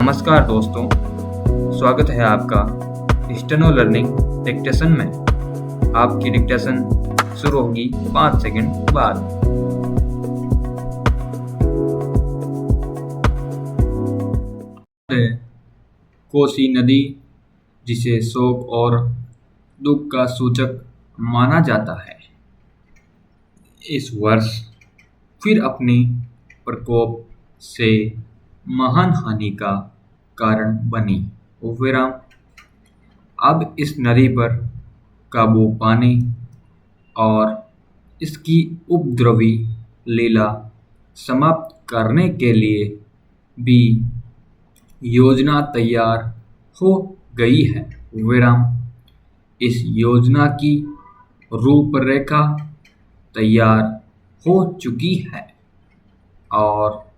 नमस्कार दोस्तों, स्वागत है आपका स्टेनो लर्निंग डिक्टेशन में। आपकी डिक्टेशन शुरू होगी 5 सेकंड बाद। कोसी नदी, जिसे शोक और दुख का सूचक माना जाता है, इस वर्ष फिर अपने प्रकोप से महान हानि का कारण बनी। विराम। अब इस नदी पर काबू पाने और इसकी उपद्रवी लीला समाप्त करने के लिए भी योजना तैयार हो गई है। विराम। इस योजना की रूपरेखा तैयार हो चुकी है और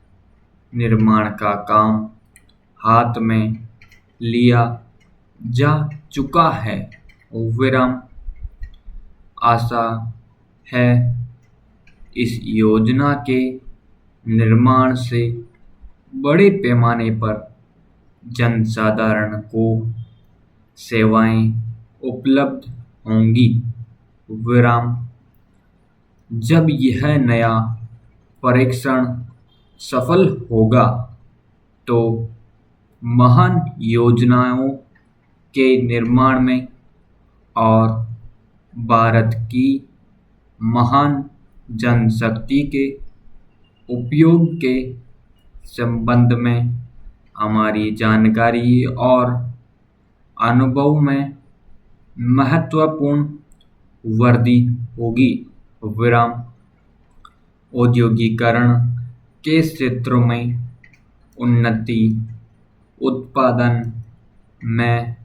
निर्माण का काम हाथ में लिया जा चुका है। विराम। आशा है इस योजना के निर्माण से बड़े पैमाने पर जनसाधारण को सेवाएं उपलब्ध होंगी। विराम। जब यह नया परीक्षण सफल होगा तो महान योजनाओं के निर्माण में और भारत की महान जनशक्ति के उपयोग के संबंध में हमारी जानकारी और अनुभव में महत्वपूर्ण वृद्धि होगी। विराम। औद्योगिकरण के क्षेत्र में उन्नति, उत्पादन में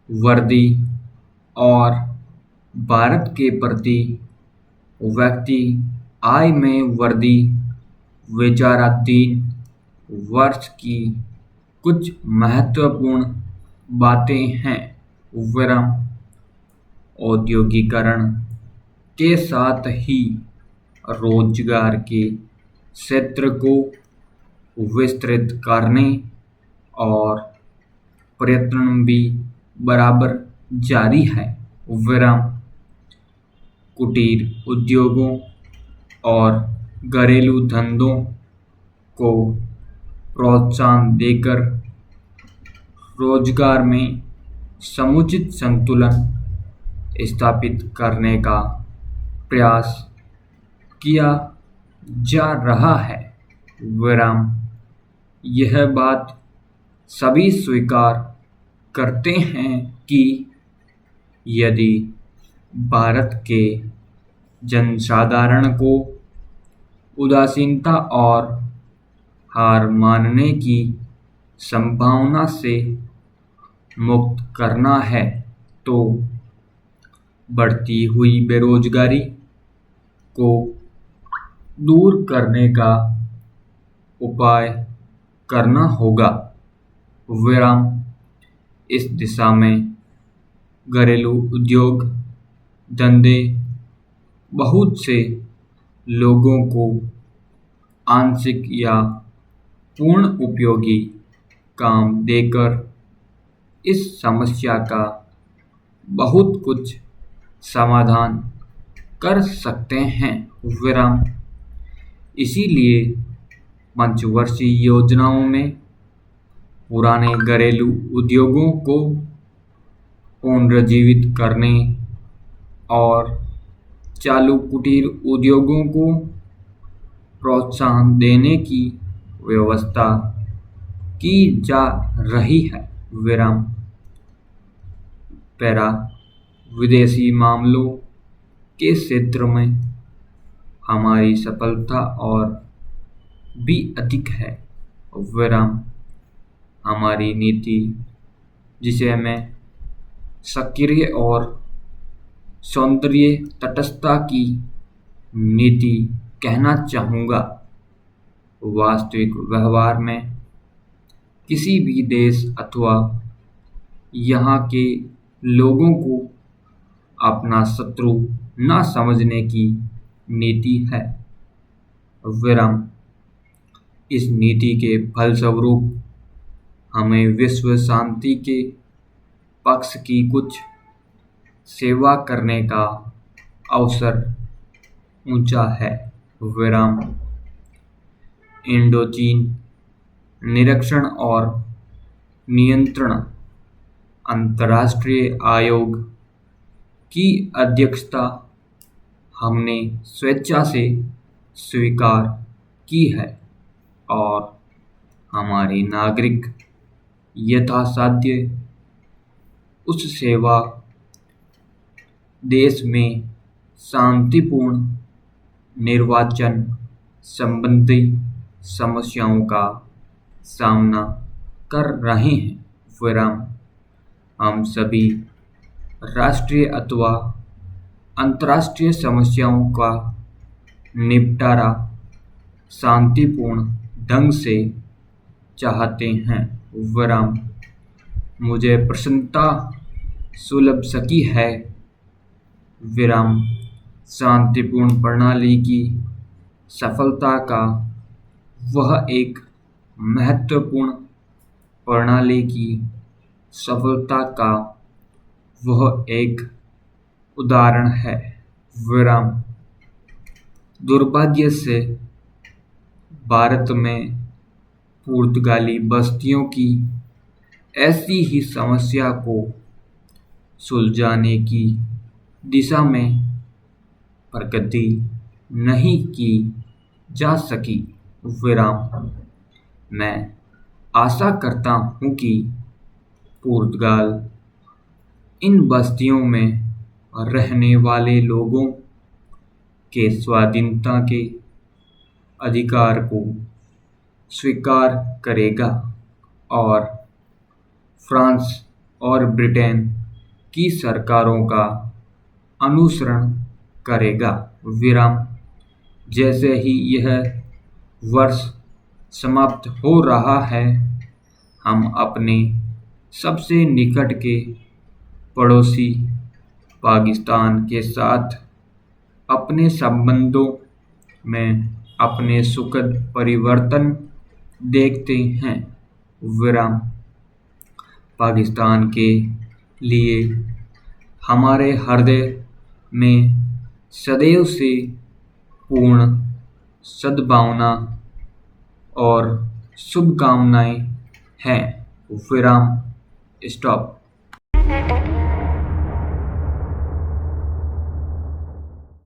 वृद्धि और भारत के प्रति व्यक्ति आय में वृद्धि विचाराधीन वर्ष की कुछ महत्वपूर्ण बातें हैं। विराम। औद्योगिकरण के साथ ही रोजगार के क्षेत्र को विस्तृत करने और प्रयत्न भी बराबर जारी है। विराम। कुटीर उद्योगों और घरेलू धंधों को प्रोत्साहन देकर रोजगार में समुचित संतुलन स्थापित करने का प्रयास किया जा रहा है। विराम। यह बात सभी स्वीकार करते हैं कि यदि भारत के जनसाधारण को उदासीनता और हार मानने की संभावना से मुक्त करना है तो बढ़ती हुई बेरोजगारी को दूर करने का उपाय करना होगा। विराम। इस दिशा में घरेलू उद्योग धंधे बहुत से लोगों को आंशिक या पूर्ण उपयोगी काम देकर इस समस्या का बहुत कुछ समाधान कर सकते हैं। विराम। इसीलिए पंचवर्षीय योजनाओं में पुराने घरेलू उद्योगों को पुनर्जीवित करने और चालू कुटीर उद्योगों को प्रोत्साहन देने की व्यवस्था की जा रही है। विराम। पैरा। विदेशी मामलों के क्षेत्र में हमारी सफलता और भी अधिक है। विराम। हमारी नीति, जिसे मैं सक्रिय और सौंदर्य तटस्थता की नीति कहना चाहूँगा, वास्तविक व्यवहार में किसी भी देश अथवा यहाँ के लोगों को अपना शत्रु न समझने की नीति है। विराम। इस नीति के फलस्वरूप हमें विश्व शांति के पक्ष की कुछ सेवा करने का अवसर ऊंचा है। विराम। इंडोचीन निरीक्षण और नियंत्रण अंतर्राष्ट्रीय आयोग की अध्यक्षता हमने स्वेच्छा से स्वीकार की है और हमारे नागरिक यथासाध्य उस सेवा देश में शांतिपूर्ण निर्वाचन संबंधी समस्याओं का सामना कर रहे हैं। विराम। हम सभी राष्ट्रीय अथवा अंतर्राष्ट्रीय समस्याओं का निपटारा शांतिपूर्ण ढंग से चाहते हैं। विराम। मुझे प्रसन्नता सुलभ सकी है। विराम। शांतिपूर्ण प्रणाली की सफलता का वह एक महत्वपूर्ण प्रणाली की सफलता का वह एक उदाहरण है। विराम। दुर्भाग्य से भारत में पुर्तगाली बस्तियों की ऐसी ही समस्या को सुलझाने की दिशा में प्रगति नहीं की जा सकी। विराम। मैं आशा करता हूँ कि पुर्तगाल इन बस्तियों में रहने वाले लोगों के स्वाधीनता के अधिकार को स्वीकार करेगा और फ्रांस और ब्रिटेन की सरकारों का अनुसरण करेगा। विराम। जैसे ही यह वर्ष समाप्त हो रहा है, हम अपने सबसे निकट के पड़ोसी पाकिस्तान के साथ अपने संबंधों में अपने सुखद परिवर्तन देखते हैं। विराम। पाकिस्तान के लिए हमारे हृदय में सदैव से पूर्ण सद्भावना और शुभकामनाएं हैं। विराम। स्टॉप।